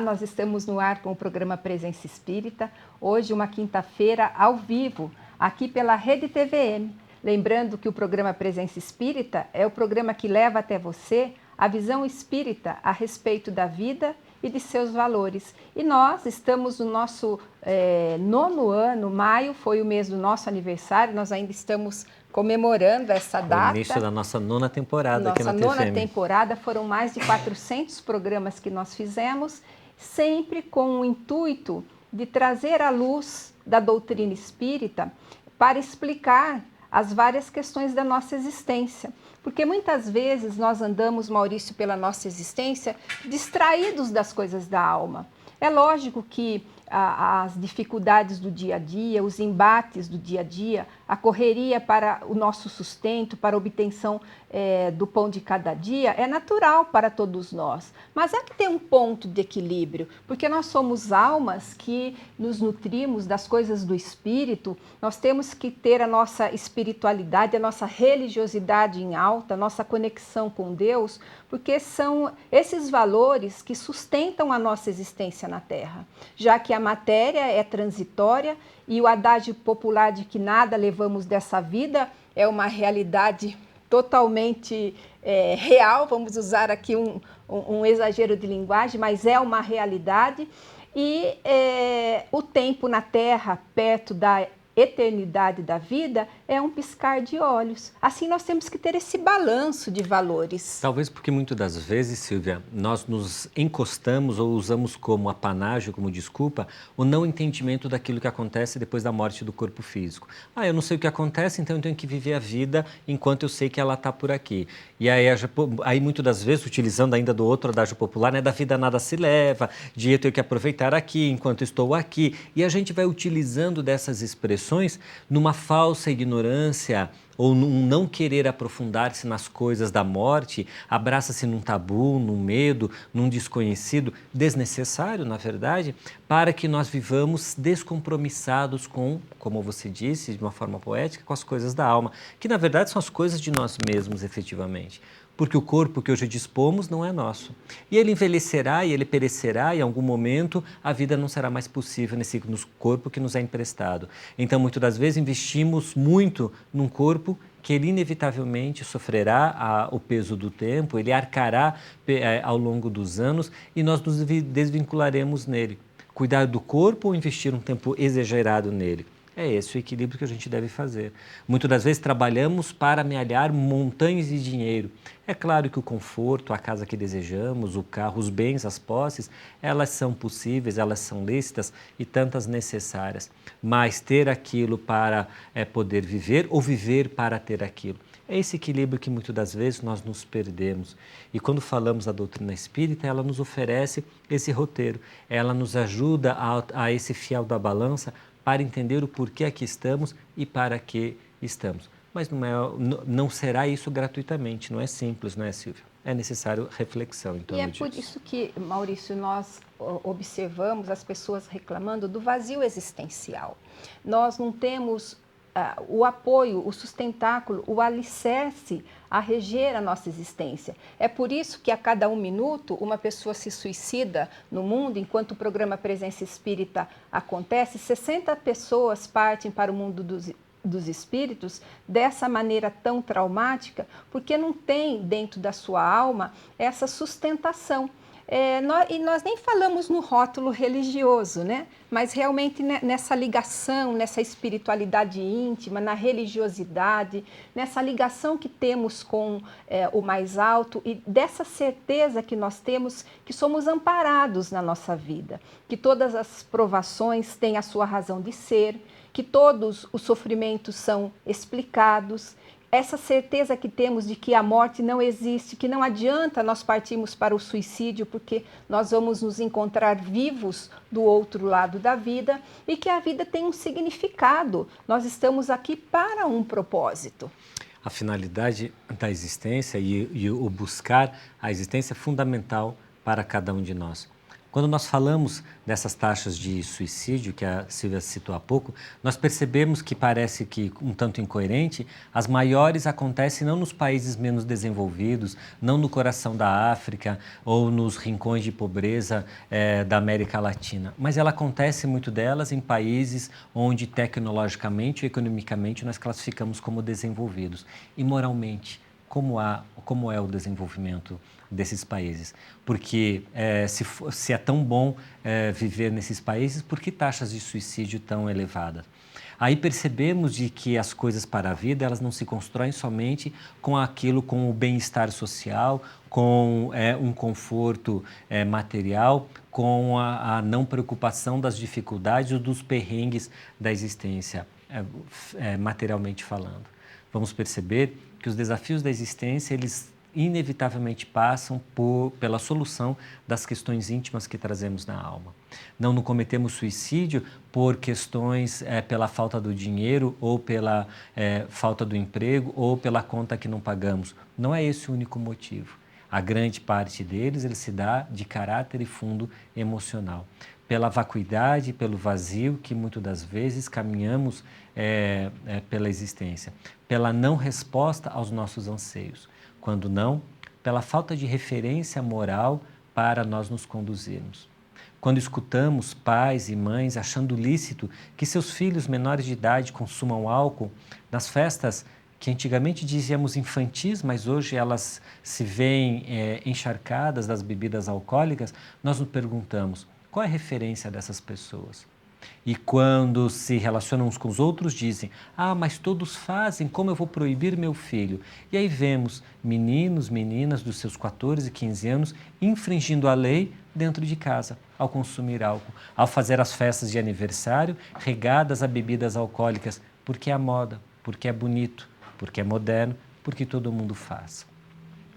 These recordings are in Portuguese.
nós estamos no ar com o programa Presença Espírita, hoje uma quinta-feira ao vivo, aqui pela Rede TVM. Lembrando que o programa Presença Espírita é o programa que leva até você a visão espírita a respeito da vida e de seus valores. E nós estamos no nosso 9º ano, maio foi o mês do nosso aniversário, nós ainda estamos comemorando essa data. O início da nossa 9ª temporada aqui na TVM. Nossa 9ª temporada, foram mais de 400 programas que nós fizemos, sempre com o intuito de trazer a luz da doutrina espírita para explicar as várias questões da nossa existência. Porque muitas vezes nós andamos, Maurício, pela nossa existência, distraídos das coisas da alma. É lógico que as dificuldades do dia a dia, os embates do dia a dia, a correria para o nosso sustento, para a obtenção do pão de cada dia, é natural para todos nós. Mas há que ter um ponto de equilíbrio, porque nós somos almas que nos nutrimos das coisas do espírito, nós temos que ter a nossa espiritualidade, a nossa religiosidade em alta, a nossa conexão com Deus, porque são esses valores que sustentam a nossa existência na Terra, já que a matéria é transitória e o adágio popular de que nada levamos dessa vida é uma realidade totalmente real, vamos usar aqui um exagero de linguagem, mas é uma realidade, e o tempo na Terra, perto da eternidade da vida, é um piscar de olhos. Assim nós temos que ter esse balanço de valores. Talvez porque muitas das vezes, Silvia, nós nos encostamos ou usamos como apanágio, como desculpa, o não entendimento daquilo que acontece depois da morte do corpo físico. Eu não sei o que acontece, então eu tenho que viver a vida enquanto eu sei que ela está por aqui. E aí muitas das vezes, utilizando ainda do outro adágio popular, né, da vida nada se leva, de eu tenho que aproveitar aqui enquanto estou aqui. E a gente vai utilizando dessas expressões numa falsa ignorância ou num não querer aprofundar-se nas coisas da morte, abraça-se num tabu, num medo, num desconhecido, desnecessário, na verdade, para que nós vivamos descompromissados com, como você disse, de uma forma poética, com as coisas da alma, que na verdade são as coisas de nós mesmos, efetivamente. Porque o corpo que hoje dispomos não é nosso. E ele envelhecerá e ele perecerá e em algum momento a vida não será mais possível nesse corpo que nos é emprestado. Então, muitas das vezes investimos muito num corpo que ele inevitavelmente sofrerá o peso do tempo, ele arcará ao longo dos anos e nós nos desvincularemos nele. Cuidar do corpo ou investir um tempo exagerado nele? É esse o equilíbrio que a gente deve fazer. Muitas das vezes trabalhamos para amealhar montanhas de dinheiro. É claro que o conforto, a casa que desejamos, o carro, os bens, as posses, elas são possíveis, elas são lícitas e tantas necessárias. Mas ter aquilo para poder viver ou viver para ter aquilo. É esse equilíbrio que muitas das vezes nós nos perdemos. E quando falamos da doutrina espírita, ela nos oferece esse roteiro. Ela nos ajuda a esse fiel da balança para entender o porquê aqui estamos e para que estamos. Mas não será isso gratuitamente, não é simples, não é, Silvia? É necessário reflexão em torno disso. E é por isso que, Maurício, nós observamos as pessoas reclamando do vazio existencial. Nós não temos o apoio, o sustentáculo, o alicerce a reger a nossa existência. É por isso que a cada 1 minuto uma pessoa se suicida no mundo, enquanto o programa Presença Espírita acontece, 60 pessoas partem para o mundo dos espíritos dessa maneira tão traumática, porque não tem dentro da sua alma essa sustentação. E nós nem falamos no rótulo religioso, né? Mas realmente nessa ligação, nessa espiritualidade íntima, na religiosidade, nessa ligação que temos com o mais alto e dessa certeza que nós temos que somos amparados na nossa vida, que todas as provações têm a sua razão de ser, que todos os sofrimentos são explicados, essa certeza que temos de que a morte não existe, que não adianta nós partirmos para o suicídio, porque nós vamos nos encontrar vivos do outro lado da vida e que a vida tem um significado. Nós estamos aqui para um propósito. A finalidade da existência e o buscar a existência é fundamental para cada um de nós. Quando nós falamos dessas taxas de suicídio, que a Silvia citou há pouco, nós percebemos que parece que, um tanto incoerente, as maiores acontecem não nos países menos desenvolvidos, não no coração da África ou nos rincões de pobreza da América Latina, mas ela acontece muito delas em países onde tecnologicamente e economicamente nós classificamos como desenvolvidos. E moralmente, como é o desenvolvimento desses países? Porque se é tão bom viver nesses países, por que taxas de suicídio tão elevadas? Aí percebemos de que as coisas para a vida, elas não se constroem somente com aquilo, com o bem-estar social, com um conforto material, com a não preocupação das dificuldades ou dos perrengues da existência, materialmente falando. Vamos perceber que os desafios da existência, eles inevitavelmente passam pela solução das questões íntimas que trazemos na alma. Não cometemos suicídio por questões pela falta do dinheiro ou pela falta do emprego ou pela conta que não pagamos. Não é esse o único motivo. A grande parte deles, ele se dá de caráter e fundo emocional. Pela vacuidade, pelo vazio que muitas das vezes caminhamos pela existência, pela não resposta aos nossos anseios. Quando não, pela falta de referência moral para nós nos conduzirmos. Quando escutamos pais e mães achando lícito que seus filhos menores de idade consumam álcool nas festas que antigamente dizíamos infantis, mas hoje elas se veem encharcadas das bebidas alcoólicas, nós nos perguntamos, qual é a referência dessas pessoas? E quando se relacionam uns com os outros, dizem, mas todos fazem, como eu vou proibir meu filho? E aí vemos meninos, meninas dos seus 14, 15 anos infringindo a lei dentro de casa, ao consumir álcool, ao fazer as festas de aniversário regadas a bebidas alcoólicas, porque é a moda, porque é bonito, porque é moderno, porque todo mundo faz.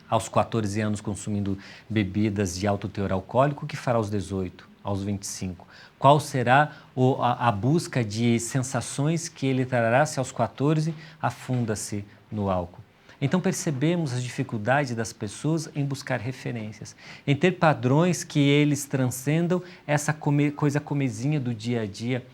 Aos 14 anos consumindo bebidas de alto teor alcoólico, o que fará aos 18, aos 25? Qual será a busca de sensações que ele trará se aos 14 afunda-se no álcool? Então percebemos as dificuldades das pessoas em buscar referências, em ter padrões que eles transcendam essa coisa comezinha do dia a dia,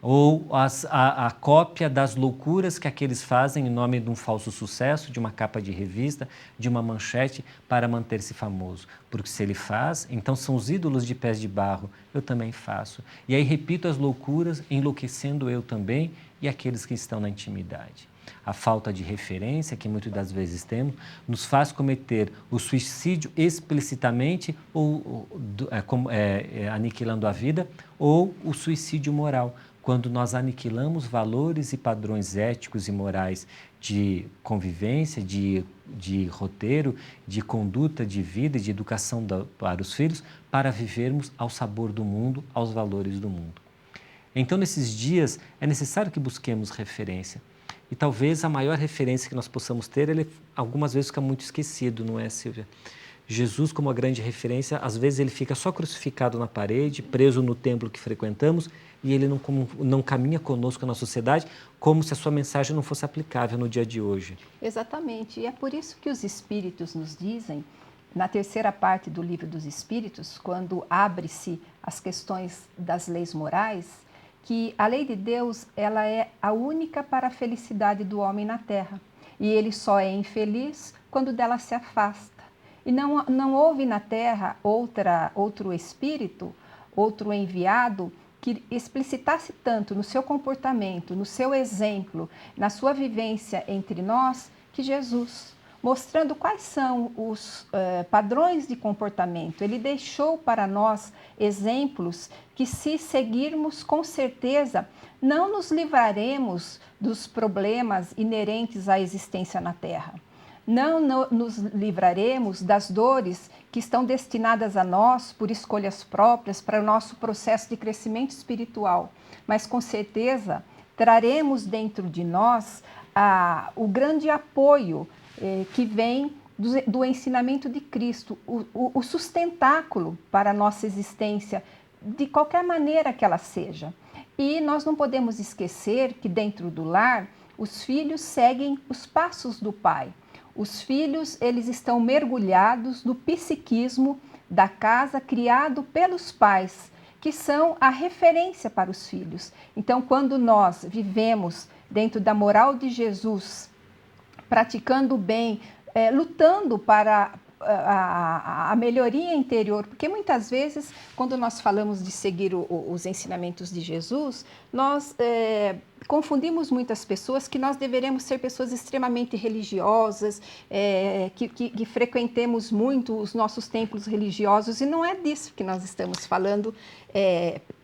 ou a cópia das loucuras que aqueles fazem em nome de um falso sucesso, de uma capa de revista, de uma manchete, para manter-se famoso. Porque se ele faz, então são os ídolos de pés de barro, eu também faço. E aí repito as loucuras, enlouquecendo eu também e aqueles que estão na intimidade. A falta de referência, que muitas das vezes temos, nos faz cometer o suicídio explicitamente, ou aniquilando a vida, ou o suicídio moral, quando nós aniquilamos valores e padrões éticos e morais de convivência, de roteiro, de conduta de vida e de educação para os filhos, para vivermos ao sabor do mundo, aos valores do mundo. Então, nesses dias, é necessário que busquemos referência. E talvez a maior referência que nós possamos ter, ele algumas vezes fica muito esquecido, não é, Silvia? Jesus, como a grande referência, às vezes ele fica só crucificado na parede, preso no templo que frequentamos, e ele não caminha conosco na sociedade, como se a sua mensagem não fosse aplicável no dia de hoje. Exatamente, e é por isso que os Espíritos nos dizem, na terceira parte do Livro dos Espíritos, quando abre-se as questões das leis morais, que a lei de Deus, ela é a única para a felicidade do homem na Terra, e ele só é infeliz quando dela se afasta. E não houve na Terra outro espírito, outro enviado, que explicitasse tanto no seu comportamento, no seu exemplo, na sua vivência entre nós, que Jesus, mostrando quais são os padrões de comportamento. Ele deixou para nós exemplos que, se seguirmos, com certeza, não nos livraremos dos problemas inerentes à existência na Terra. Não nos livraremos das dores que estão destinadas a nós por escolhas próprias para o nosso processo de crescimento espiritual, mas com certeza traremos dentro de nós o grande apoio que vem do ensinamento de Cristo, o sustentáculo para a nossa existência, de qualquer maneira que ela seja. E nós não podemos esquecer que dentro do lar, os filhos seguem os passos do pai. Os filhos, eles estão mergulhados no psiquismo da casa criado pelos pais, que são a referência para os filhos. Então, quando nós vivemos dentro da moral de Jesus, praticando o bem, lutando para a melhoria interior, porque muitas vezes, quando nós falamos de seguir os ensinamentos de Jesus, nós confundimos muitas pessoas que nós deveremos ser pessoas extremamente religiosas, que frequentemos muito os nossos templos religiosos, e não é disso que nós estamos falando.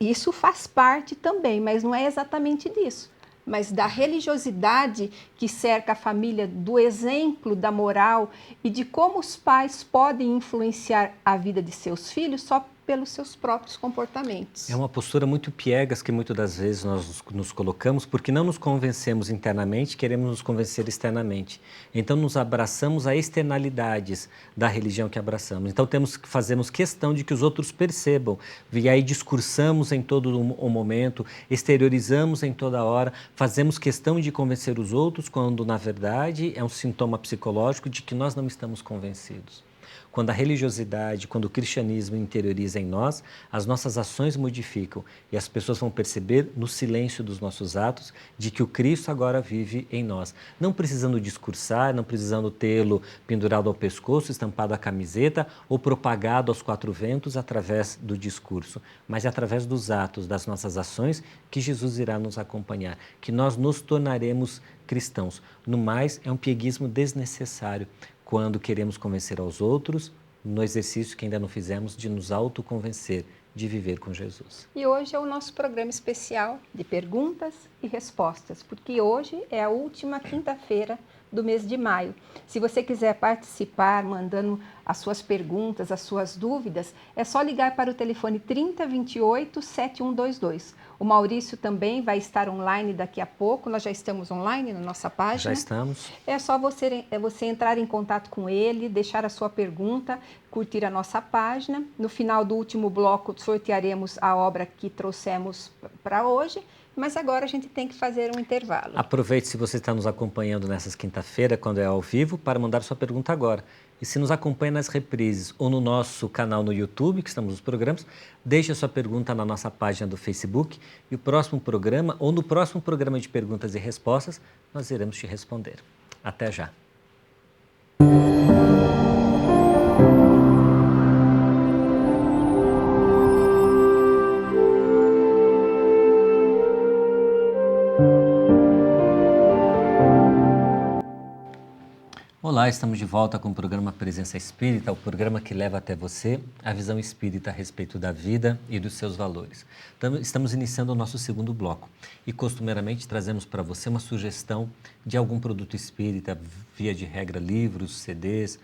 Isso faz parte também, mas não é exatamente disso. Mas da religiosidade que cerca a família, do exemplo da moral e de como os pais podem influenciar a vida de seus filhos só pelos seus próprios comportamentos. É uma postura muito piegas que muitas das vezes nós nos colocamos porque não nos convencemos internamente, queremos nos convencer externamente. Então nos abraçamos a externalidades da religião que abraçamos. Então fazemos questão de que os outros percebam, e aí discursamos em todo o momento, exteriorizamos em toda hora, fazemos questão de convencer os outros quando na verdade é um sintoma psicológico de que nós não estamos convencidos. Quando a religiosidade, quando o cristianismo interioriza em nós, as nossas ações modificam e as pessoas vão perceber no silêncio dos nossos atos de que o Cristo agora vive em nós. Não precisando discursar, não precisando tê-lo pendurado ao pescoço, estampado à camiseta ou propagado aos quatro ventos através do discurso, mas é através dos atos, das nossas ações que Jesus irá nos acompanhar, que nós nos tornaremos cristãos. No mais, é um pieguismo desnecessário quando queremos convencer aos outros, no exercício que ainda não fizemos de nos autoconvencer, de viver com Jesus. E hoje é o nosso programa especial de perguntas e respostas, porque hoje é a última quinta-feira do mês de maio. Se você quiser participar, mandando as suas perguntas, as suas dúvidas, é só ligar para o telefone 3028-7122. O Maurício também vai estar online daqui a pouco, nós já estamos online na nossa página. Já estamos. É só você entrar em contato com ele, deixar a sua pergunta, curtir a nossa página. No final do último bloco, sortearemos a obra que trouxemos para hoje. Mas agora a gente tem que fazer um intervalo. Aproveite se você está nos acompanhando nessas quinta-feira, quando é ao vivo, para mandar sua pergunta agora. E se nos acompanha nas reprises ou no nosso canal no YouTube, que estamos nos programas, deixe a sua pergunta na nossa página do Facebook e o próximo programa, ou no próximo programa de perguntas e respostas, nós iremos te responder. Até já! Olá, estamos de volta com o programa Presença Espírita, o programa que leva até você a visão espírita a respeito da vida e dos seus valores. Estamos iniciando o nosso segundo bloco e costumeiramente trazemos para você uma sugestão de algum produto espírita, via de regra livros, CDs,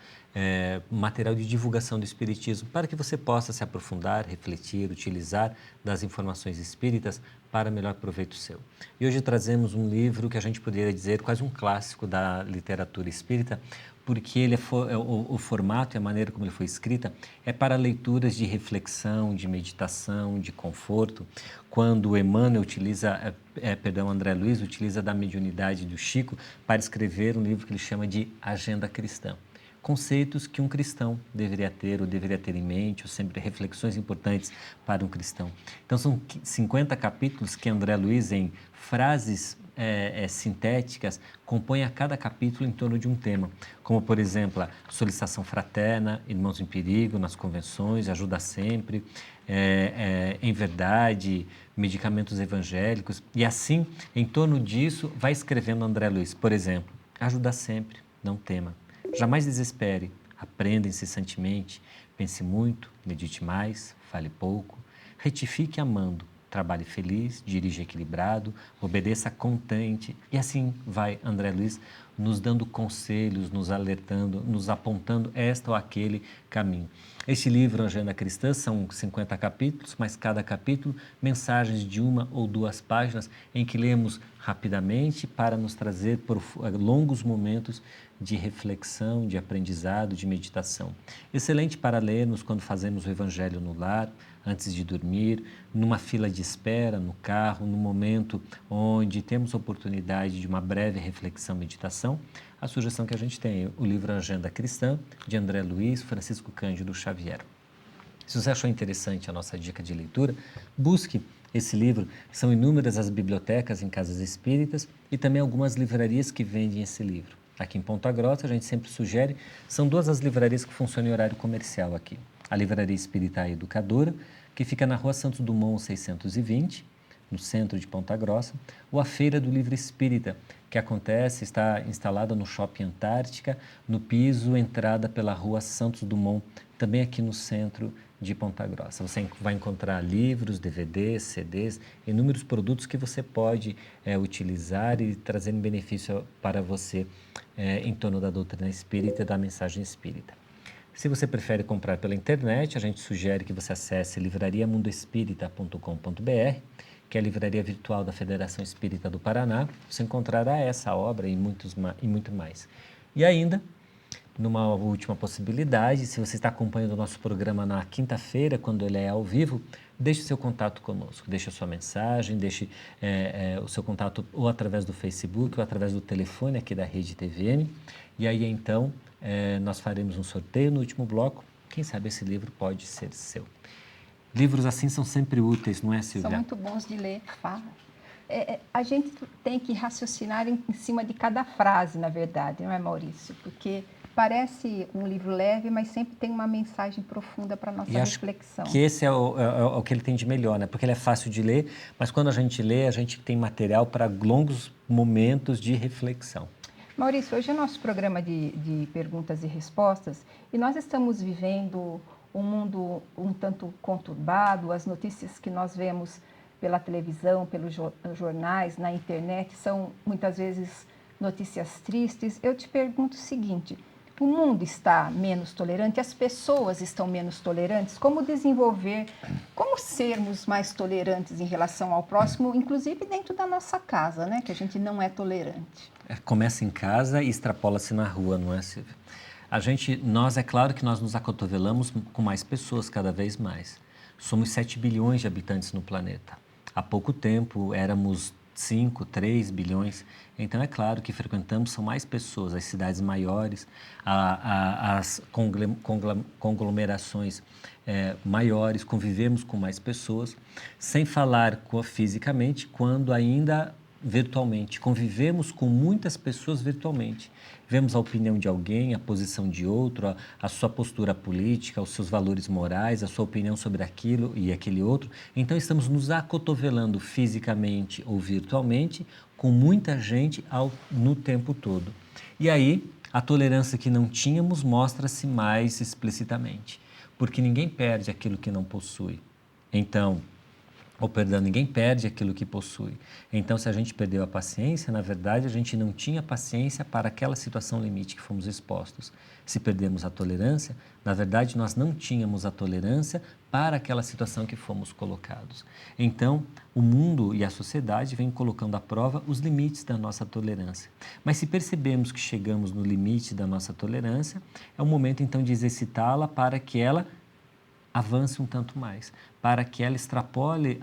material de divulgação do espiritismo, para que você possa se aprofundar, refletir, utilizar das informações espíritas para melhor proveito seu. E hoje trazemos um livro que a gente poderia dizer quase um clássico da literatura espírita, porque ele o formato e a maneira como ele foi escrita é para leituras de reflexão, de meditação, de conforto. Quando Emmanuel André Luiz utiliza da mediunidade do Chico para escrever um livro que ele chama de Agenda Cristã. Conceitos que um cristão deveria ter ou deveria ter em mente, ou sempre reflexões importantes para um cristão. Então são 50 capítulos que André Luiz, em frases sintéticas, compõe a cada capítulo em torno de um tema, como por exemplo a solicitação fraterna, irmãos em perigo, nas convenções, ajuda sempre, em verdade, medicamentos evangélicos, e assim, em torno disso, vai escrevendo André Luiz, por exemplo, ajuda sempre, não tema. Jamais desespere, aprenda incessantemente, pense muito, medite mais, fale pouco, retifique amando, trabalhe feliz, dirija equilibrado, obedeça contente. E assim vai André Luiz nos dando conselhos, nos alertando, nos apontando esta ou aquele caminho. Este livro, Agenda Cristã, são 50 capítulos, mas cada capítulo, mensagens de 1 ou 2 páginas em que lemos rapidamente para nos trazer por longos momentos de reflexão, de aprendizado, de meditação. Excelente para lermos quando fazemos o Evangelho no lar, antes de dormir, numa fila de espera, no carro, no momento onde temos oportunidade de uma breve reflexão, meditação. A sugestão que a gente tem, o livro Agenda Cristã, de André Luiz, Francisco Cândido Xavier. Se você achou interessante a nossa dica de leitura, busque esse livro. São inúmeras as bibliotecas em casas espíritas e também algumas livrarias que vendem esse livro. Aqui em Ponta Grossa, a gente sempre sugere, são 2 as livrarias que funcionam em horário comercial aqui. A Livraria Espírita Educadora, que fica na Rua Santos Dumont 620, no centro de Ponta Grossa, ou a Feira do Livro Espírita, que acontece, está instalada no Shopping Antártica, no piso, entrada pela Rua Santos Dumont, também aqui no centro de Ponta Grossa. Você vai encontrar livros, DVDs, CDs, inúmeros produtos que você pode utilizar e trazer benefício para você em torno da doutrina espírita e da mensagem espírita. Se você prefere comprar pela internet, a gente sugere que você acesse livrariamundoespírita.com.br, que é a livraria virtual da Federação Espírita do Paraná. Você encontrará essa obra e muito mais. E ainda, numa última possibilidade, se você está acompanhando o nosso programa na quinta-feira, quando ele é ao vivo, deixe seu contato conosco, deixe a sua mensagem, deixe o seu contato ou através do Facebook ou através do telefone aqui da Rede TVM. E aí, então, nós faremos um sorteio no último bloco. Quem sabe esse livro pode ser seu. Livros assim são sempre úteis, não é, Silvia? São muito bons de ler, fala. A gente tem que raciocinar em cima de cada frase, na verdade, não é, Maurício? Porque parece um livro leve, mas sempre tem uma mensagem profunda para a nossa reflexão. Que esse é o que ele tem de melhor, né? Porque ele é fácil de ler, mas quando a gente lê, a gente tem material para longos momentos de reflexão. Maurício, hoje é nosso programa de perguntas e respostas e nós estamos vivendo um mundo um tanto conturbado. As notícias que nós vemos pela televisão, pelos jornais, na internet, são muitas vezes notícias tristes. Eu te pergunto o seguinte: o mundo está menos tolerante? As pessoas estão menos tolerantes? Como desenvolver, como sermos mais tolerantes em relação ao próximo, inclusive dentro da nossa casa, né? Que a gente não é tolerante. Começa em casa e extrapola-se na rua, não é, Silvia? É claro que nós nos acotovelamos com mais pessoas cada vez mais. Somos 7 bilhões de habitantes no planeta. Há pouco tempo éramos 5, 3 bilhões. Então, é claro que frequentamos são mais pessoas, as cidades maiores, as conglomerações maiores, convivemos com mais pessoas, sem falar fisicamente, quando ainda virtualmente. Convivemos com muitas pessoas virtualmente. Vemos a opinião de alguém, a posição de outro, a sua postura política, os seus valores morais, a sua opinião sobre aquilo e aquele outro. Então, estamos nos acotovelando fisicamente ou virtualmente com muita gente no tempo todo. E aí, a tolerância que não tínhamos mostra-se mais explicitamente, porque ninguém perde aquilo que não possui. Então, ninguém perde aquilo que possui. Então, se a gente perdeu a paciência, na verdade, a gente não tinha paciência para aquela situação limite que fomos expostos. Se perdemos a tolerância, na verdade, nós não tínhamos a tolerância para aquela situação que fomos colocados. Então, o mundo e a sociedade vêm colocando à prova os limites da nossa tolerância. Mas se percebemos que chegamos no limite da nossa tolerância, é o momento, então, de exercitá-la para que ela avance um tanto mais, para que ela extrapole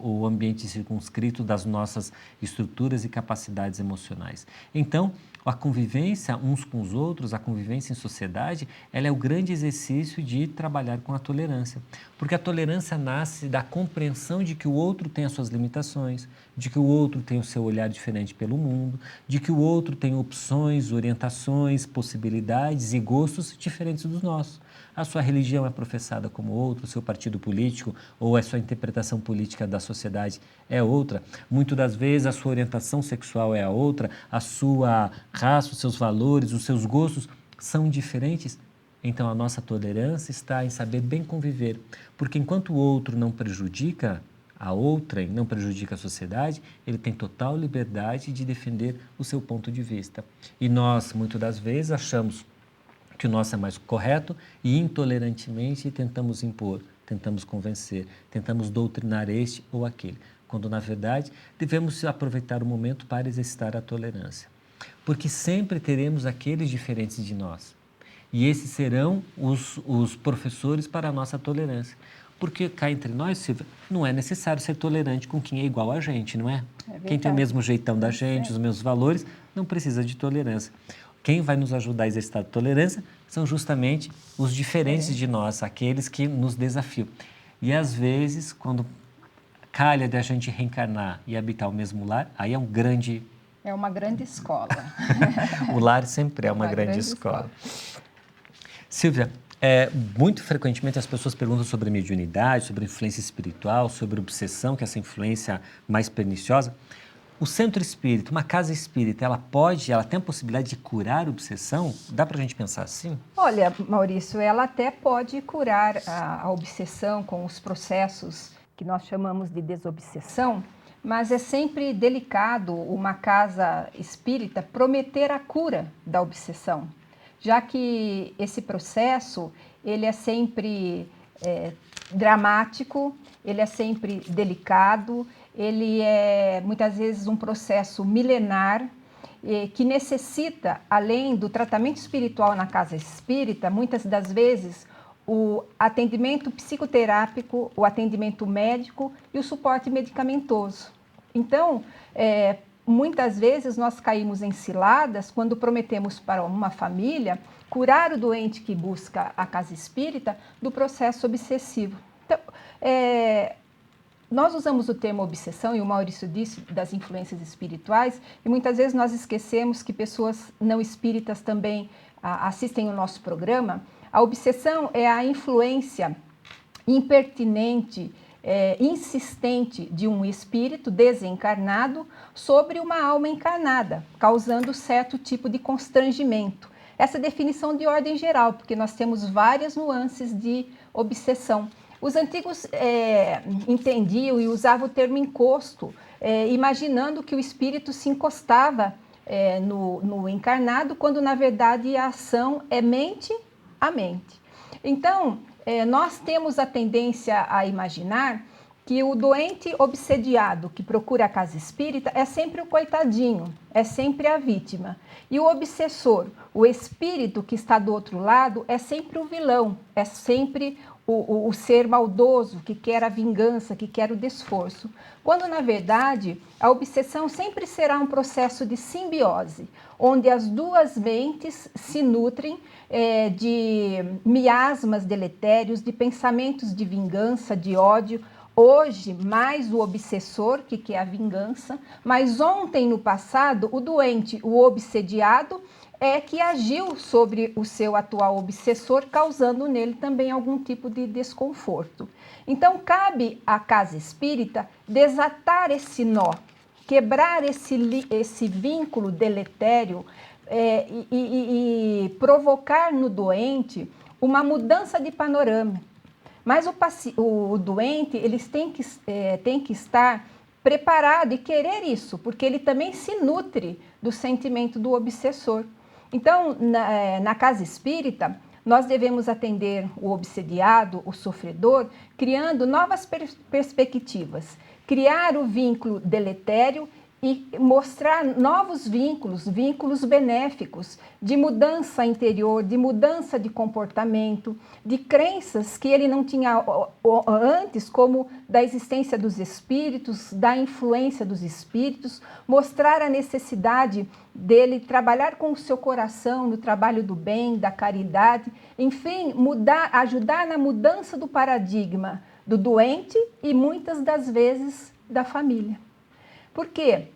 o ambiente circunscrito das nossas estruturas e capacidades emocionais. Então, a convivência uns com os outros, a convivência em sociedade, ela é o grande exercício de trabalhar com a tolerância, porque a tolerância nasce da compreensão de que o outro tem as suas limitações, de que o outro tem o seu olhar diferente pelo mundo, de que o outro tem opções, orientações, possibilidades e gostos diferentes dos nossos. A sua religião é professada como outra, o seu partido político ou a sua interpretação política da sociedade é outra. Muitas das vezes a sua orientação sexual é a outra, a sua raça, os seus valores, os seus gostos são diferentes. Então a nossa tolerância está em saber bem conviver, porque enquanto o outro não prejudica a outrem, não prejudica a sociedade, ele tem total liberdade de defender o seu ponto de vista. E nós, muitas das vezes, achamos que o nosso é mais correto e intolerantemente tentamos impor, tentamos convencer, tentamos doutrinar este ou aquele, quando na verdade devemos aproveitar o momento para exercitar a tolerância, porque sempre teremos aqueles diferentes de nós e esses serão os professores para a nossa tolerância, porque cá entre nós, Silvia, não é necessário ser tolerante com quem é igual a gente, não é? Quem tem o mesmo jeitão da gente, os mesmos valores, não precisa de tolerância. Quem vai nos ajudar a exercitar a tolerância são justamente os diferentes de nós, aqueles que nos desafiam. E às vezes, quando calha de a gente reencarnar e habitar o mesmo lar, aí é um grande... É uma grande escola. O lar sempre é uma grande escola. Silvia, muito frequentemente as pessoas perguntam sobre mediunidade, sobre influência espiritual, sobre obsessão, que é essa influência mais perniciosa. O centro espírita, uma casa espírita, ela tem a possibilidade de curar obsessão? Dá para a gente pensar assim? Olha, Maurício, ela até pode curar a obsessão com os processos que nós chamamos de desobsessão, mas é sempre delicado uma casa espírita prometer a cura da obsessão, já que esse processo ele é sempre dramático, ele é sempre delicado, ele é muitas vezes um processo milenar que necessita, além do tratamento espiritual na casa espírita, muitas das vezes o atendimento psicoterápico, o atendimento médico e o suporte medicamentoso. Então, muitas vezes nós caímos em ciladas quando prometemos para uma família curar o doente que busca a casa espírita do processo obsessivo. Então, nós usamos o termo obsessão, e o Maurício disse das influências espirituais, e muitas vezes nós esquecemos que pessoas não espíritas também assistem o nosso programa. A obsessão é a influência impertinente, insistente de um espírito desencarnado sobre uma alma encarnada, causando certo tipo de constrangimento. Essa definição de ordem geral, porque nós temos várias nuances de obsessão. Os antigos entendiam e usavam o termo encosto, imaginando que o espírito se encostava no encarnado, quando na verdade a ação é mente a mente. Então, nós temos a tendência a imaginar que o doente obsediado que procura a casa espírita é sempre o coitadinho, é sempre a vítima. E o obsessor, o espírito que está do outro lado, é sempre o vilão, é sempre o ser maldoso que quer a vingança, que quer o desforço. Quando, na verdade, a obsessão sempre será um processo de simbiose, onde as duas mentes se nutrem de miasmas deletérios, de pensamentos de vingança, de ódio. Hoje, mais o obsessor, que é a vingança, mas ontem, no passado, o doente, o obsediado, que agiu sobre o seu atual obsessor, causando nele também algum tipo de desconforto. Então, cabe à casa espírita desatar esse nó, quebrar esse vínculo deletério e provocar no doente uma mudança de panorama. Mas o doente ele tem que estar preparado e querer isso, porque ele também se nutre do sentimento do obsessor. Então, na casa espírita, nós devemos atender o obsediado, o sofredor, criando novas perspectivas, criar o vínculo deletério e mostrar novos vínculos benéficos, de mudança interior, de mudança de comportamento, de crenças que ele não tinha antes, como da existência dos espíritos, da influência dos espíritos, mostrar a necessidade dele trabalhar com o seu coração no trabalho do bem, da caridade, enfim, ajudar na mudança do paradigma do doente e muitas das vezes da família. Por quê?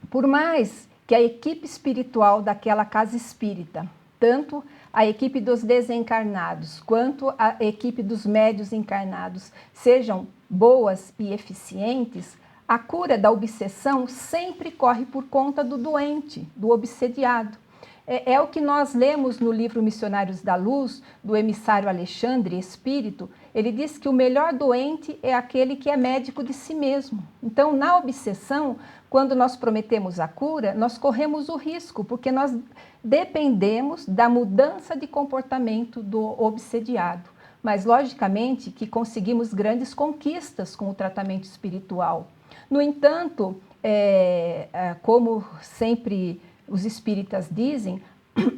Por mais que a equipe espiritual daquela casa espírita, tanto a equipe dos desencarnados quanto a equipe dos médios encarnados, sejam boas e eficientes, a cura da obsessão sempre corre por conta do doente, do obsediado. É o que nós lemos no livro Missionários da Luz, do emissário Alexandre Espírito. Ele diz que o melhor doente é aquele que é médico de si mesmo. Então, na obsessão, quando nós prometemos a cura, nós corremos o risco, porque nós dependemos da mudança de comportamento do obsediado. Mas, logicamente, que conseguimos grandes conquistas com o tratamento espiritual. No entanto, como sempre os espíritas dizem,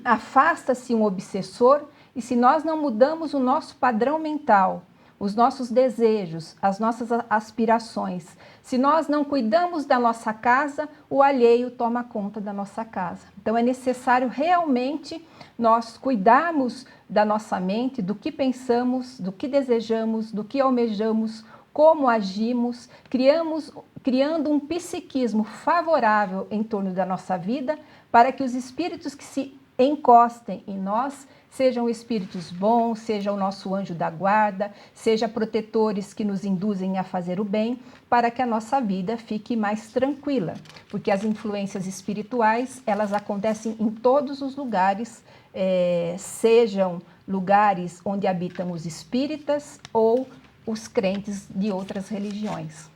afasta-se um obsessor e se nós não mudamos o nosso padrão mental, os nossos desejos, as nossas aspirações. Se nós não cuidamos da nossa casa, o alheio toma conta da nossa casa. Então é necessário realmente nós cuidarmos da nossa mente, do que pensamos, do que desejamos, do que almejamos, como agimos, criando um psiquismo favorável em torno da nossa vida, para que os espíritos que se encostem em nós sejam espíritos bons, seja o nosso anjo da guarda, seja protetores que nos induzem a fazer o bem, para que a nossa vida fique mais tranquila, porque as influências espirituais, elas acontecem em todos os lugares, sejam lugares onde habitam os espíritas ou os crentes de outras religiões.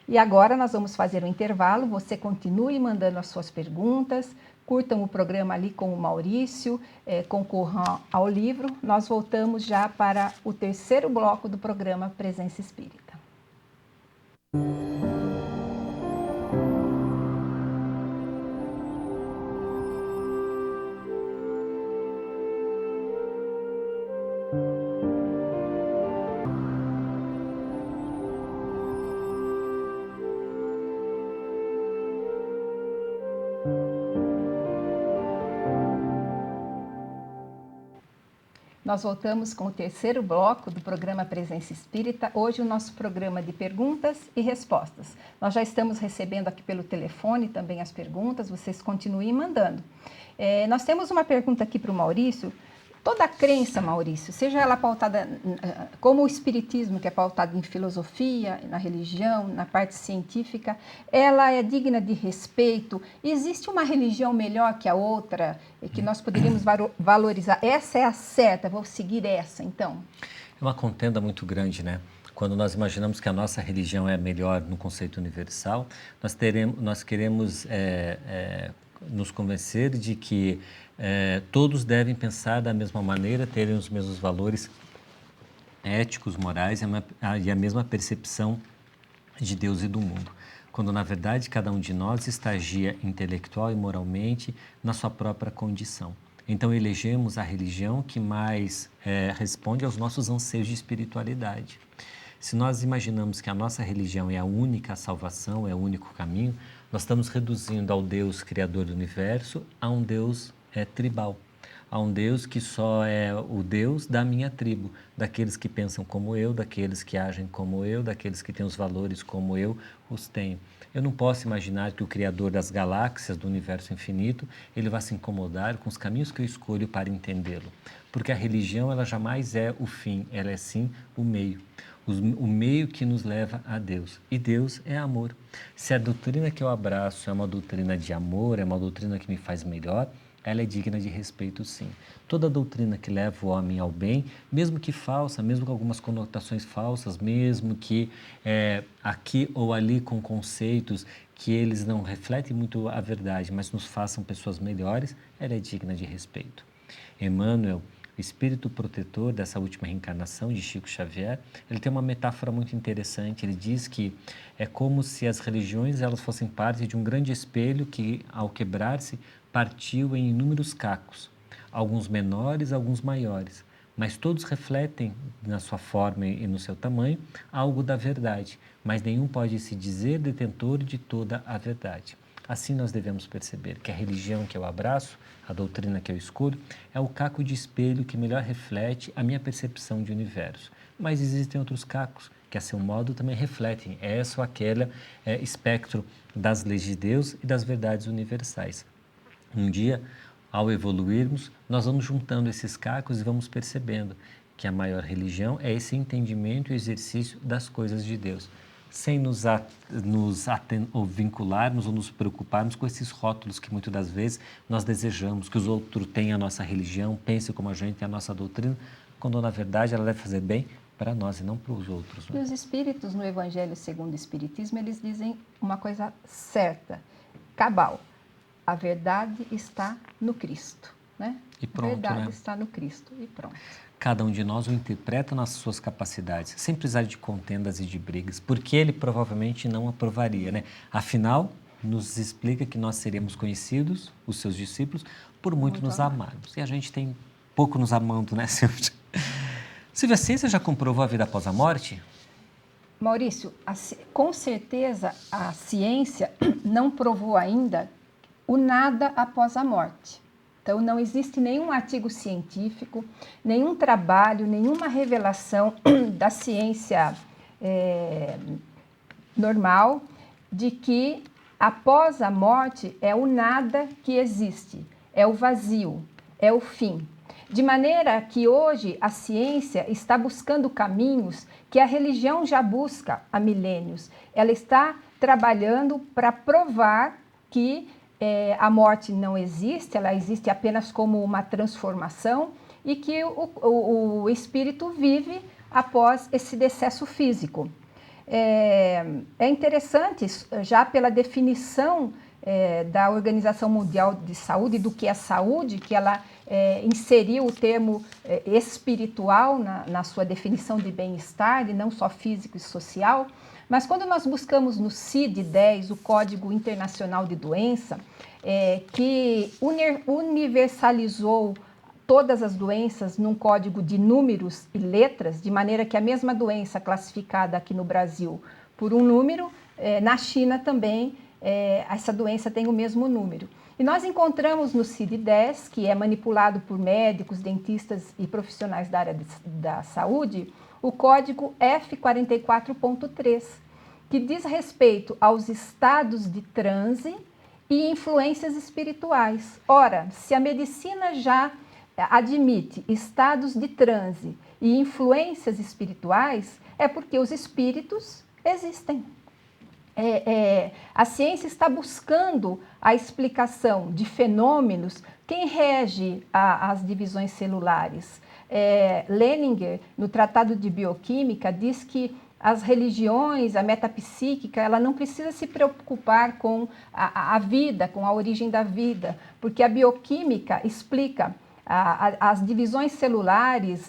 E agora nós vamos fazer um intervalo, você continue mandando as suas perguntas, curtam o programa ali com o Maurício, concorram ao livro. Nós voltamos já para o terceiro bloco do programa Presença Espírita. Nós voltamos com o terceiro bloco do programa Presença Espírita. Hoje o nosso programa de perguntas e respostas. Nós já estamos recebendo aqui pelo telefone também as perguntas, vocês continuem mandando. Nós temos uma pergunta aqui para o Maurício. Toda crença, Maurício, seja ela pautada como o espiritismo, que é pautado em filosofia, na religião, na parte científica, ela é digna de respeito? Existe uma religião melhor que a outra que nós poderíamos valorizar? Essa é a certa, vou seguir essa, então. É uma contenda muito grande, né? Quando nós imaginamos que a nossa religião é melhor no conceito universal, nós queremos nos convencer de que todos devem pensar da mesma maneira, terem os mesmos valores éticos, morais e a mesma percepção de Deus e do mundo. Quando, na verdade, cada um de nós estagia intelectual e moralmente na sua própria condição. Então, elegemos a religião que mais responde aos nossos anseios de espiritualidade. Se nós imaginamos que a nossa religião é a única salvação, é o único caminho, nós estamos reduzindo ao Deus Criador do Universo a um Deus tribal, a um Deus que só é o Deus da minha tribo, daqueles que pensam como eu, daqueles que agem como eu, daqueles que têm os valores como eu os tenho. Eu não posso imaginar que o Criador das galáxias, do universo infinito, ele vai se incomodar com os caminhos que eu escolho para entendê-lo. Porque a religião, ela jamais é o fim, ela é sim o meio. O meio que nos leva a Deus. E Deus é amor. Se a doutrina que eu abraço é uma doutrina de amor, é uma doutrina que me faz melhor, ela é digna de respeito, sim. Toda doutrina que leva o homem ao bem, mesmo que falsa, mesmo com algumas conotações falsas, mesmo que aqui ou ali com conceitos que eles não refletem muito a verdade, mas nos façam pessoas melhores, ela é digna de respeito. Emmanuel, o espírito protetor dessa última reencarnação de Chico Xavier, ele tem uma metáfora muito interessante. Ele diz que é como se as religiões elas fossem parte de um grande espelho que, ao quebrar-se, partiu em inúmeros cacos, alguns menores, alguns maiores, mas todos refletem na sua forma e no seu tamanho algo da verdade, mas nenhum pode se dizer detentor de toda a verdade. Assim nós devemos perceber que a religião que eu abraço, a doutrina que eu escolho, é o caco de espelho que melhor reflete a minha percepção de universo. Mas existem outros cacos que, a seu modo, também refletem essa ou aquele espectro das leis de Deus e das verdades universais. Um dia, ao evoluirmos, nós vamos juntando esses cacos e vamos percebendo que a maior religião é esse entendimento e exercício das coisas de Deus, sem ou vincularmos ou nos preocuparmos com esses rótulos que muitas das vezes nós desejamos, que os outros tenham a nossa religião, pensem como a gente tem a nossa doutrina, quando na verdade ela deve fazer bem para nós e não para os outros. E os espíritos no Evangelho segundo o Espiritismo, eles dizem uma coisa certa, cabal. A verdade está no Cristo, né? E pronto, a verdade né? está no Cristo e pronto. Cada um de nós o interpreta nas suas capacidades, sem precisar de contendas e de brigas, porque ele provavelmente não aprovaria, né? Afinal, nos explica que nós seremos conhecidos, os seus discípulos, por muito nos amarmos. E a gente tem pouco nos amando, né, Silvia? Silvia, a ciência já comprovou a vida após a morte? Maurício, com certeza a ciência não provou ainda o nada após a morte. Então, não existe nenhum artigo científico, nenhum trabalho, nenhuma revelação da ciência normal de que após a morte é o nada que existe, é o vazio, é o fim. De maneira que hoje a ciência está buscando caminhos que a religião já busca há milênios. Ela está trabalhando para provar que a morte não existe, ela existe apenas como uma transformação e que o espírito vive após esse decesso físico. É interessante, já pela definição da Organização Mundial de Saúde, do que é saúde, que ela inseriu o termo espiritual na sua definição de bem-estar, e não só físico e social. Mas quando nós buscamos no CID-10, o Código Internacional de Doença, que universalizou todas as doenças num código de números e letras, de maneira que a mesma doença classificada aqui no Brasil por um número, na China também essa doença tem o mesmo número. E nós encontramos no CID-10, que é manipulado por médicos, dentistas e profissionais da área da saúde, o código F44.3, que diz respeito aos estados de transe e influências espirituais. Ora, se a medicina já admite estados de transe e influências espirituais, é porque os espíritos existem. A ciência está buscando a explicação de fenômenos. Quem rege as divisões celulares? Leninger, no Tratado de Bioquímica, diz que as religiões, a metapsíquica, ela não precisa se preocupar com a vida, com a origem da vida, porque a bioquímica explica as divisões celulares,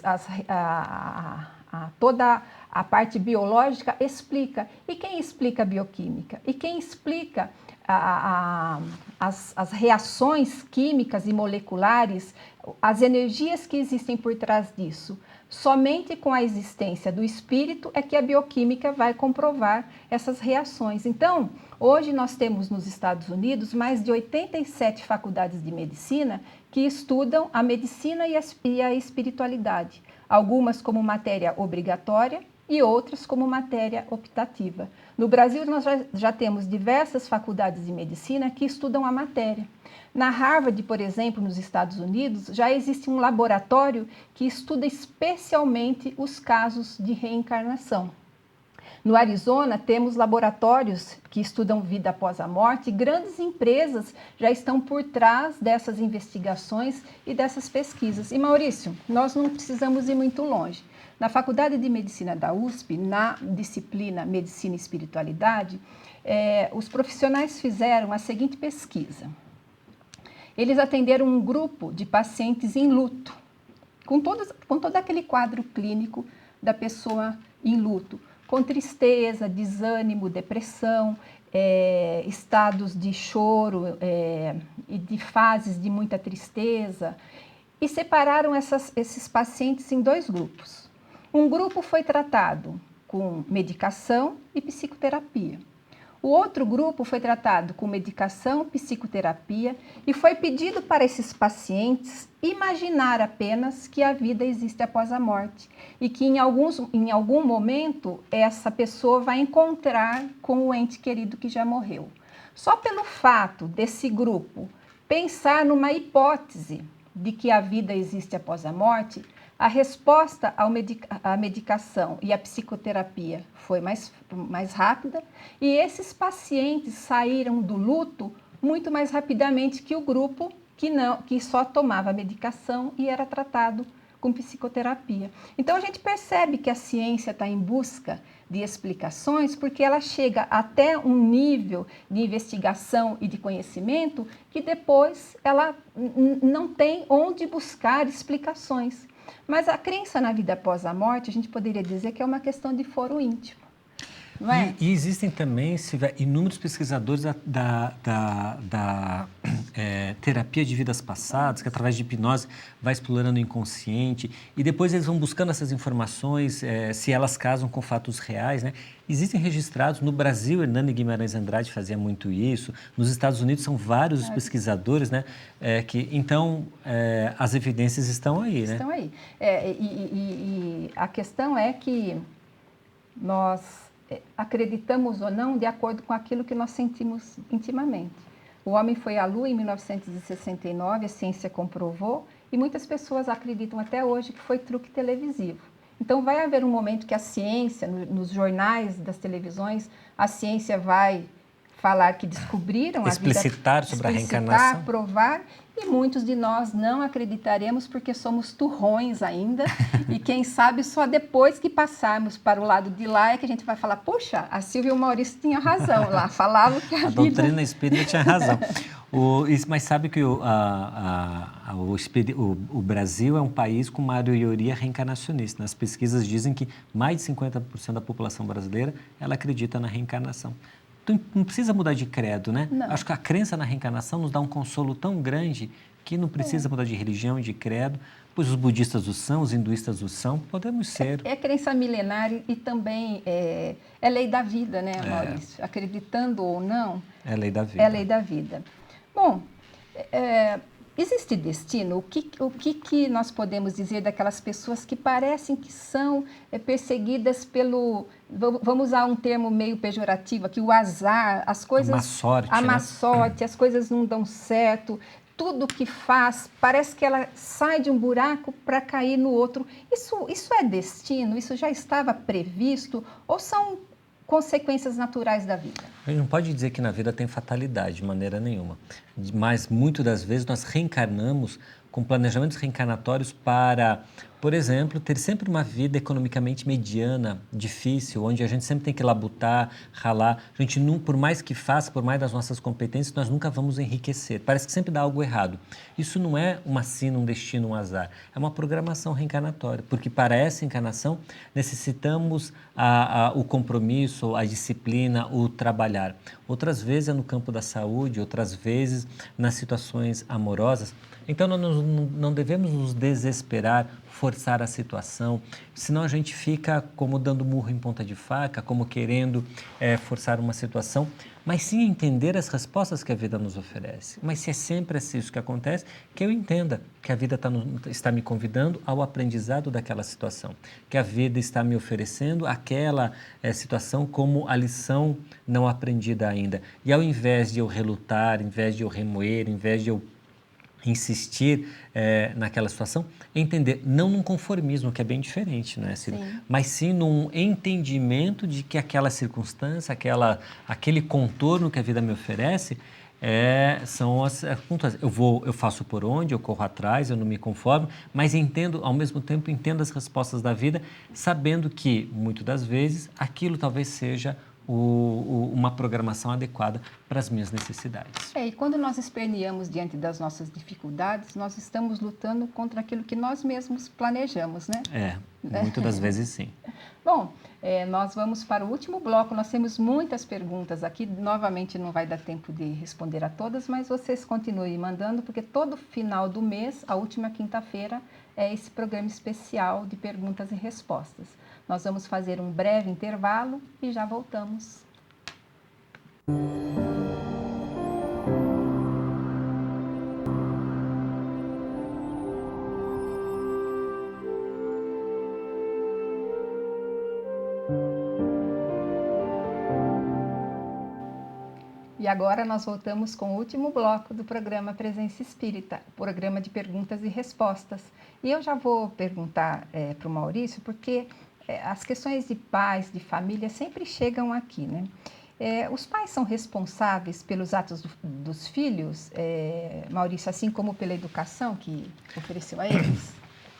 toda a parte biológica explica. E quem explica a bioquímica? E quem explica as reações químicas e moleculares, as energias que existem por trás disso? Somente com a existência do espírito é que a bioquímica vai comprovar essas reações. Então, hoje nós temos nos Estados Unidos mais de 87 faculdades de medicina que estudam a medicina e a espiritualidade, algumas como matéria obrigatória e outras como matéria optativa. No Brasil, nós já temos diversas faculdades de medicina que estudam a matéria. Na Harvard, por exemplo, nos Estados Unidos, já existe um laboratório que estuda especialmente os casos de reencarnação. No Arizona, temos laboratórios que estudam vida após a morte e grandes empresas já estão por trás dessas investigações e dessas pesquisas. E, Maurício, nós não precisamos ir muito longe. Na Faculdade de Medicina da USP, na disciplina Medicina e Espiritualidade, os profissionais fizeram a seguinte pesquisa. Eles atenderam um grupo de pacientes em luto, com todo aquele quadro clínico da pessoa em luto, com tristeza, desânimo, depressão, estados de choro e de fases de muita tristeza, e separaram esses pacientes em dois grupos. Um grupo foi tratado com medicação e psicoterapia. O outro grupo foi tratado com medicação, psicoterapia e foi pedido para esses pacientes imaginar apenas que a vida existe após a morte e que em algum momento essa pessoa vai encontrar com o ente querido que já morreu. Só pelo fato desse grupo pensar numa hipótese de que a vida existe após a morte, a resposta à medicação e à psicoterapia foi mais rápida e esses pacientes saíram do luto muito mais rapidamente que o grupo que só tomava medicação e era tratado com psicoterapia. Então a gente percebe que a ciência está em busca de explicações porque ela chega até um nível de investigação e de conhecimento que depois ela não tem onde buscar explicações. Mas a crença na vida após a morte, a gente poderia dizer que é uma questão de foro íntimo, não é? E existem também, Silvia, inúmeros pesquisadores da terapia de vidas passadas, que através de hipnose vai explorando o inconsciente e depois eles vão buscando essas informações, se elas casam com fatos reais, né? Existem registrados, no Brasil, Hernani Guimarães Andrade fazia muito isso, nos Estados Unidos são vários os pesquisadores, né? Então, as evidências estão aí, né? Estão aí. E a questão é que nós acreditamos ou não de acordo com aquilo que nós sentimos intimamente. O homem foi à Lua em 1969, a ciência comprovou, e muitas pessoas acreditam até hoje que foi truque televisivo. Então vai haver um momento que a ciência, nos jornais das televisões, a ciência vai falar que descobriram explicitar sobre a reencarnação, provar, e muitos de nós não acreditaremos porque somos turrões ainda, e quem sabe só depois que passarmos para o lado de lá é que a gente vai falar, poxa, a Silvia e o Maurício tinham razão lá, falavam que a vida... doutrina espírita tinha razão. Mas sabe que o Brasil é um país com maioria reencarnacionista. As pesquisas dizem que mais de 50% da população brasileira ela acredita na reencarnação. Então, não precisa mudar de credo, né? Não. Acho que a crença na reencarnação nos dá um consolo tão grande que não precisa mudar de religião, de credo, pois os budistas o são, os hinduistas o são, podemos ser. É crença milenar e também é lei da vida, né, Maurício? Acreditando ou não... É lei da vida. É lei da vida. Bom, existe destino? O que nós podemos dizer daquelas pessoas que parecem que são perseguidas pelo... Vamos usar um termo meio pejorativo aqui, o azar, as coisas... A má sorte, a má né? sorte, as coisas não dão certo, tudo que faz, parece que ela sai de um buraco para cair no outro. Isso é destino? Isso já estava previsto? Ou são consequências naturais da vida? A gente não pode dizer que na vida tem fatalidade, de maneira nenhuma. Mas, muitas das vezes, nós reencarnamos com planejamentos reencarnatórios para, por exemplo, ter sempre uma vida economicamente mediana, difícil, onde a gente sempre tem que labutar, ralar. A gente, por mais que faça, por mais das nossas competências, nós nunca vamos enriquecer. Parece que sempre dá algo errado. Isso não é uma sina, um destino, um azar. É uma programação reencarnatória, porque para essa encarnação necessitamos o compromisso, a disciplina, o trabalhar. Outras vezes é no campo da saúde, outras vezes nas situações amorosas. Então, nós não devemos nos desesperar, forçar a situação, senão a gente fica como dando murro em ponta de faca, como querendo forçar uma situação, mas sim entender as respostas que a vida nos oferece. Mas se é sempre assim isso que acontece, que eu entenda que a vida está me convidando ao aprendizado daquela situação, que a vida está me oferecendo aquela situação como a lição não aprendida ainda. E ao invés de eu relutar, ao invés de eu remoer, ao invés de eu insistir naquela situação, entender, não num conformismo, que é bem diferente, não é, Cida? Sim. Mas sim num entendimento de que aquela circunstância, aquele contorno que a vida me oferece, são as pontuais. Eu faço por onde, eu corro atrás, eu não me conformo, mas ao mesmo tempo entendo as respostas da vida, sabendo que, muitas das vezes, aquilo talvez seja uma programação adequada para as minhas necessidades. E quando nós esperneamos diante das nossas dificuldades, nós estamos lutando contra aquilo que nós mesmos planejamos, né? Muitas das vezes sim. Bom, nós vamos para o último bloco, nós temos muitas perguntas aqui, novamente não vai dar tempo de responder a todas, mas vocês continuem mandando, porque todo final do mês, a última quinta-feira, é esse programa especial de perguntas e respostas. Nós vamos fazer um breve intervalo e já voltamos. E agora nós voltamos com o último bloco do programa Presença Espírita, programa de perguntas e respostas. E eu já vou perguntar para o Maurício, porque as questões de pais, de família, sempre chegam aqui, né? Os pais são responsáveis pelos atos dos filhos, Maurício, assim como pela educação que ofereceu a eles?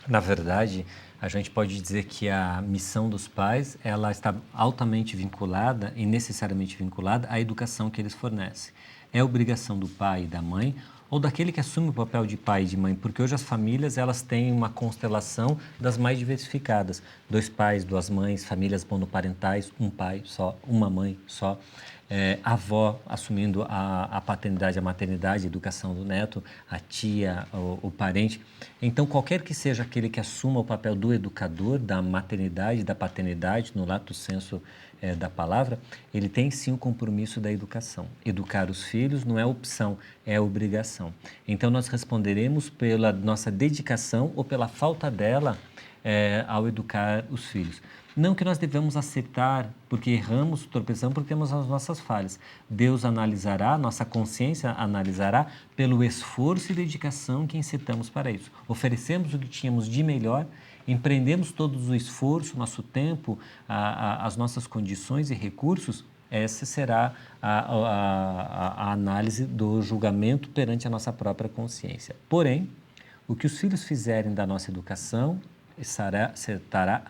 Na verdade, A gente pode dizer que a missão dos pais, ela está altamente vinculada e necessariamente vinculada à educação que eles fornecem. É obrigação do pai e da mãe, ou daquele que assume o papel de pai e de mãe, porque hoje as famílias elas têm uma constelação das mais diversificadas. 2 pais, 2 mães, famílias monoparentais, um pai só, uma mãe só. A avó assumindo a paternidade, a maternidade, a educação do neto, a tia, o parente. Então, qualquer que seja aquele que assuma o papel do educador, da maternidade, da paternidade, no lato sensu da palavra, ele tem sim o compromisso da educação. Educar os filhos não é opção, é obrigação. Então, nós responderemos pela nossa dedicação ou pela falta dela ao educar os filhos. Não que nós devemos aceitar porque erramos, tropeçamos, porque temos as nossas falhas. Deus analisará, nossa consciência analisará pelo esforço e dedicação que incitamos para isso. Oferecemos o que tínhamos de melhor, empreendemos todo o esforço, nosso tempo, as nossas condições e recursos. Essa será a análise do julgamento perante a nossa própria consciência. Porém, o que os filhos fizerem da nossa educação estará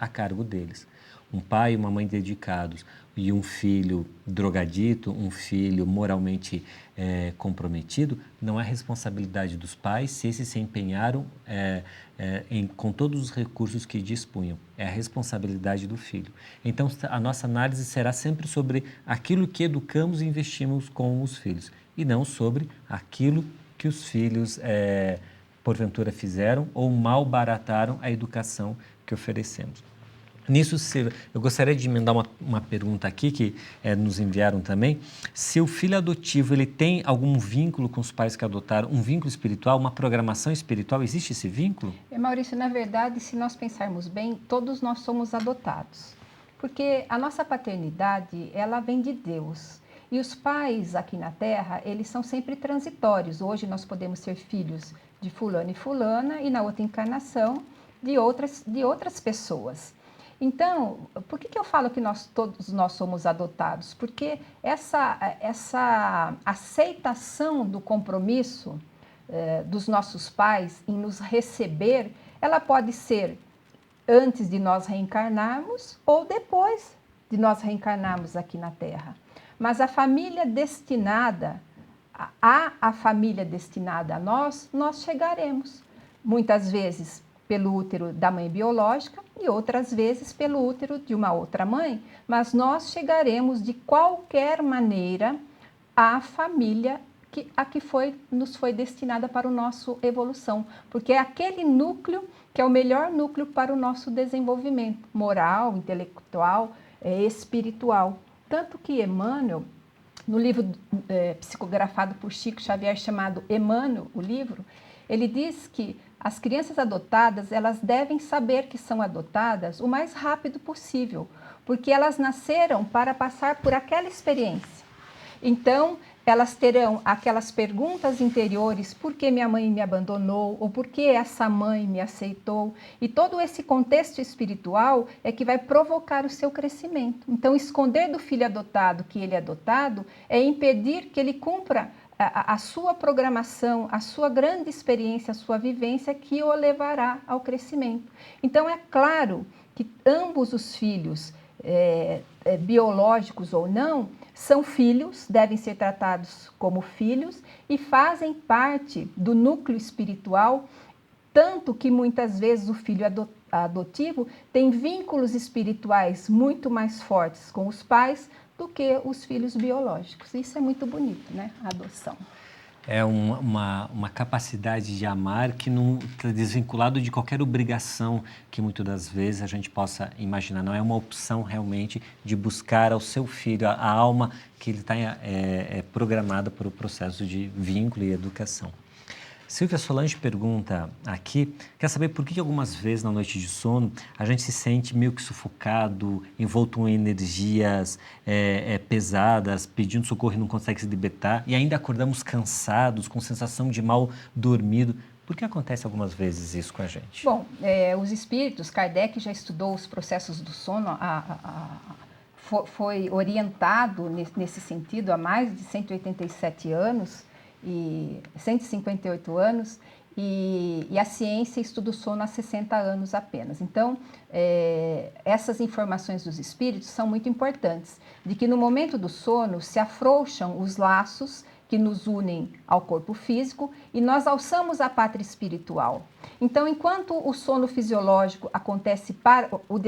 a cargo deles. Um pai e uma mãe dedicados e um filho drogadito, um filho moralmente comprometido, não é responsabilidade dos pais se esses se empenharam com todos os recursos que dispunham. É a responsabilidade do filho. Então, a nossa análise será sempre sobre aquilo que educamos e investimos com os filhos, e não sobre aquilo que os filhos porventura fizeram ou malbarataram a educação que oferecemos. Nisso, eu gostaria de emendar uma pergunta aqui que nos enviaram também. Se o filho adotivo ele tem algum vínculo com os pais que adotaram, um vínculo espiritual, uma programação espiritual, existe esse vínculo? Maurício, na verdade, se nós pensarmos bem, todos nós somos adotados. Porque a nossa paternidade, ela vem de Deus. E os pais aqui na Terra, eles são sempre transitórios. Hoje nós podemos ser filhos de fulano e fulana e na outra encarnação de outras pessoas. Então, por que eu falo que todos nós somos adotados? Porque essa aceitação do compromisso dos nossos pais em nos receber, ela pode ser antes de nós reencarnarmos ou depois de nós reencarnarmos aqui na Terra. Mas a família destinada, a família destinada a nós chegaremos. Muitas vezes pelo útero da mãe biológica e outras vezes pelo útero de uma outra mãe, mas nós chegaremos de qualquer maneira à família nos foi destinada para a nossa evolução, porque é aquele núcleo que é o melhor núcleo para o nosso desenvolvimento moral, intelectual, espiritual. Tanto que Emmanuel, no livro psicografado por Chico Xavier chamado Emmanuel, o livro, ele diz que as crianças adotadas, elas devem saber que são adotadas o mais rápido possível, porque elas nasceram para passar por aquela experiência. Então, elas terão aquelas perguntas interiores, por que minha mãe me abandonou, ou por que essa mãe me aceitou, e todo esse contexto espiritual é que vai provocar o seu crescimento. Então, esconder do filho adotado que ele é adotado é impedir que ele cumpra a sua programação, a sua grande experiência, a sua vivência que o levará ao crescimento. Então, é claro que ambos os filhos, biológicos ou não, são filhos, devem ser tratados como filhos e fazem parte do núcleo espiritual, tanto que muitas vezes o filho adotivo tem vínculos espirituais muito mais fortes com os pais do que os filhos biológicos. Isso é muito bonito, né? A adoção. É uma capacidade de amar que não está desvinculado de qualquer obrigação que muitas das vezes a gente possa imaginar. Não é uma opção realmente de buscar ao seu filho a alma que ele está programada para o processo de vínculo e educação. Silvia Solange pergunta aqui, quer saber por que algumas vezes na noite de sono a gente se sente meio que sufocado, envolto em energias pesadas, pedindo socorro e não consegue se libertar, e ainda acordamos cansados, com sensação de mal dormido. Por que acontece algumas vezes isso com a gente? Bom, os espíritos, Kardec já estudou os processos do sono, foi orientado nesse sentido há mais de 187 anos, e 158 anos, e a ciência estuda o sono há 60 anos apenas. Então, essas informações dos espíritos são muito importantes, de que no momento do sono se afrouxam os laços que nos unem ao corpo físico e nós alçamos a pátria espiritual. Então, enquanto o sono fisiológico acontece o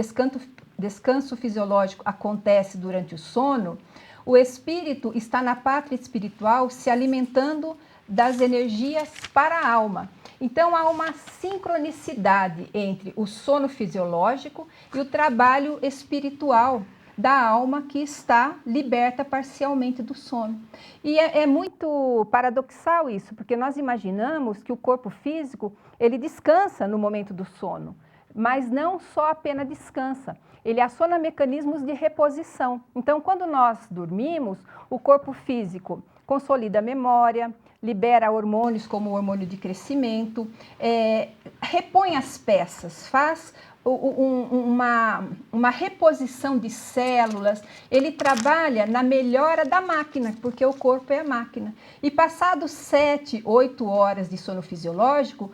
descanso fisiológico acontece durante o sono, o espírito está na pátria espiritual se alimentando das energias para a alma. Então, há uma sincronicidade entre o sono fisiológico e o trabalho espiritual da alma que está liberta parcialmente do sono. E é muito paradoxal isso, porque nós imaginamos que o corpo físico, ele descansa no momento do sono, mas não só apenas descansa, ele aciona mecanismos de reposição. Então, quando nós dormimos, o corpo físico consolida a memória, libera hormônios como o hormônio de crescimento, repõe as peças, faz uma reposição de células, ele trabalha na melhora da máquina, porque o corpo é a máquina. E passados 7, 8 horas de sono fisiológico,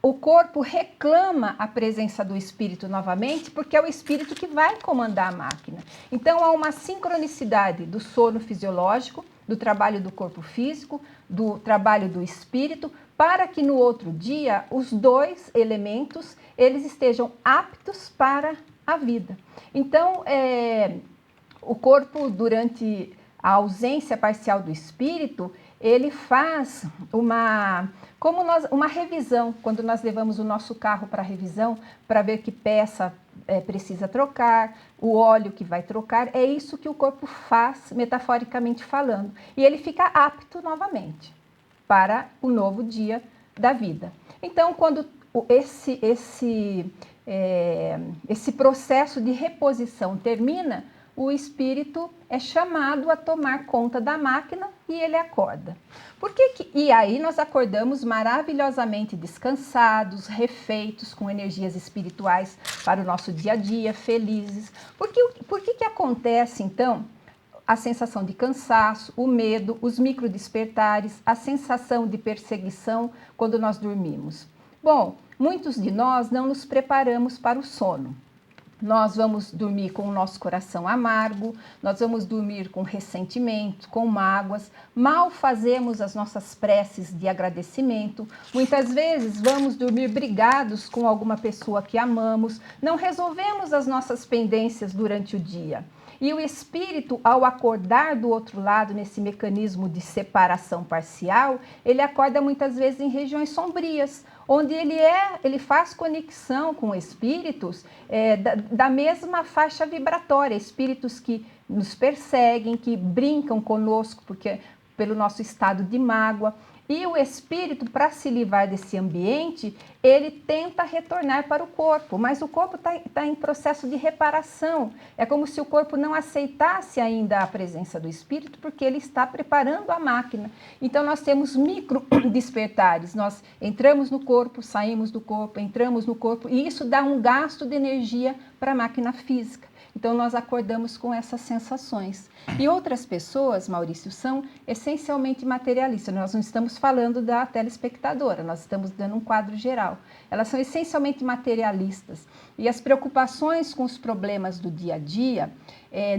o corpo reclama a presença do espírito novamente, porque é o espírito que vai comandar a máquina. Então, há uma sincronicidade do sono fisiológico, do trabalho do corpo físico, do trabalho do espírito, para que no outro dia os dois elementos eles estejam aptos para a vida. Então, o corpo, durante a ausência parcial do espírito, ele faz uma revisão, quando nós levamos o nosso carro para revisão, para ver que peça precisa trocar, o óleo que vai trocar, é isso que o corpo faz, metaforicamente falando. E ele fica apto novamente para o novo dia da vida. Então, quando esse processo de reposição termina, o espírito é chamado a tomar conta da máquina e ele acorda. E aí nós acordamos maravilhosamente descansados, refeitos, com energias espirituais para o nosso dia a dia, felizes. Por que acontece, então, a sensação de cansaço, o medo, os microdespertares, a sensação de perseguição quando nós dormimos? Bom, muitos de nós não nos preparamos para o sono. Nós vamos dormir com o nosso coração amargo, nós vamos dormir com ressentimento, com mágoas, mal fazemos as nossas preces de agradecimento, muitas vezes vamos dormir brigados com alguma pessoa que amamos, não resolvemos as nossas pendências durante o dia. E o espírito, ao acordar do outro lado, nesse mecanismo de separação parcial, ele acorda muitas vezes em regiões sombrias, onde ele faz conexão com espíritos da mesma faixa vibratória, espíritos que nos perseguem, que brincam conosco pelo nosso estado de mágoa. E o espírito, para se livrar desse ambiente, ele tenta retornar para o corpo, mas o corpo está em processo de reparação. É como se o corpo não aceitasse ainda a presença do espírito, porque ele está preparando a máquina. Então, nós temos micro despertares. Nós entramos no corpo, saímos do corpo, entramos no corpo, e isso dá um gasto de energia para a máquina física. Então, nós acordamos com essas sensações. E outras pessoas, Maurício, são essencialmente materialistas. Nós não estamos falando da telespectadora, nós estamos dando um quadro geral. Elas são essencialmente materialistas. E as preocupações com os problemas do dia a dia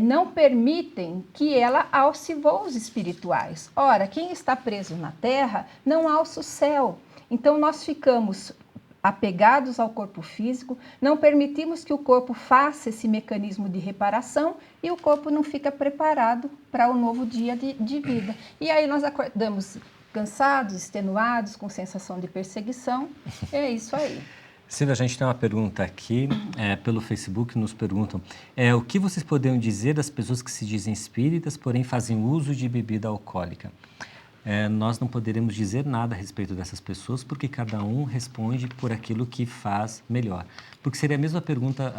não permitem que ela alce voos espirituais. Ora, quem está preso na terra não alça o céu. Então, nós ficamos apegados ao corpo físico, não permitimos que o corpo faça esse mecanismo de reparação e o corpo não fica preparado para o novo dia de vida. E aí nós acordamos cansados, extenuados, com sensação de perseguição. É isso aí. Silvia, a gente tem uma pergunta aqui pelo Facebook, nos perguntam o que vocês poderiam dizer das pessoas que se dizem espíritas, porém fazem uso de bebida alcoólica? Nós não poderemos dizer nada a respeito dessas pessoas, porque cada um responde por aquilo que faz melhor. Porque seria a mesma pergunta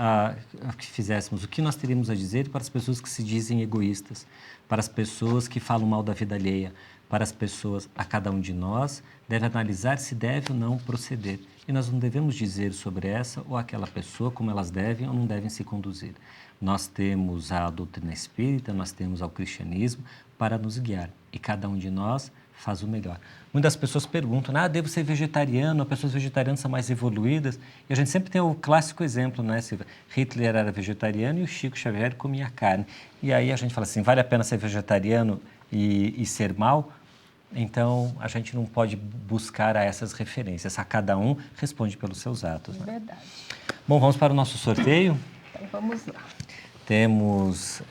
que fizéssemos, o que nós teríamos a dizer para as pessoas que se dizem egoístas, para as pessoas que falam mal da vida alheia, para as pessoas, a cada um de nós deve analisar se deve ou não proceder. E nós não devemos dizer sobre essa ou aquela pessoa como elas devem ou não devem se conduzir. Nós temos a doutrina espírita, nós temos ao cristianismo para nos guiar. E cada um de nós faz o melhor. Muitas pessoas perguntam, devo ser vegetariano, as pessoas vegetarianas são mais evoluídas. E a gente sempre tem o clássico exemplo, né, Silvia? Hitler era vegetariano e o Chico Xavier comia carne. E aí a gente fala assim, vale a pena ser vegetariano e ser mal? Então, a gente não pode buscar a essas referências. A cada um responde pelos seus atos. Né? Verdade. Bom, vamos para o nosso sorteio? Então, vamos lá. Temos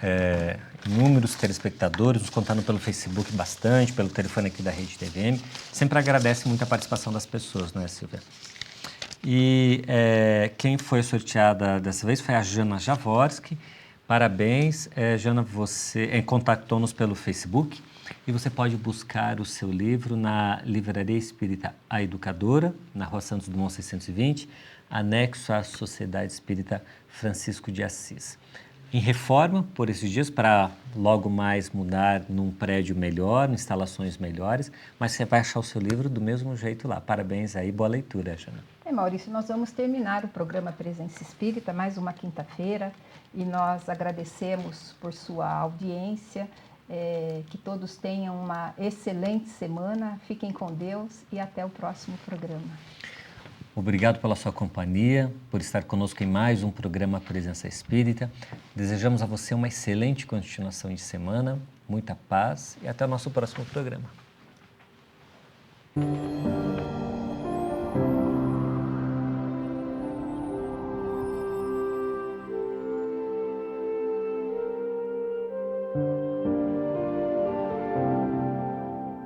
inúmeros telespectadores nos contando pelo Facebook bastante, pelo telefone aqui da Rede TVM. Sempre agradece muito a participação das pessoas, não é, Silvia? E quem foi sorteada dessa vez foi a Jana Javorski. Parabéns, Jana, você contactou-nos pelo Facebook e você pode buscar o seu livro na Livraria Espírita A Educadora, na Rua Santos Dumont 620, anexo à Sociedade Espírita Francisco de Assis. Em reforma, por esses dias, para logo mais mudar num prédio melhor, instalações melhores, mas você vai achar o seu livro do mesmo jeito lá. Parabéns aí, boa leitura, Jana. Maurício, nós vamos terminar o programa Presença Espírita, mais uma quinta-feira, e nós agradecemos por sua audiência, que todos tenham uma excelente semana, fiquem com Deus e até o próximo programa. Obrigado pela sua companhia, por estar conosco em mais um programa Presença Espírita. Desejamos a você uma excelente continuação de semana, muita paz e até o nosso próximo programa.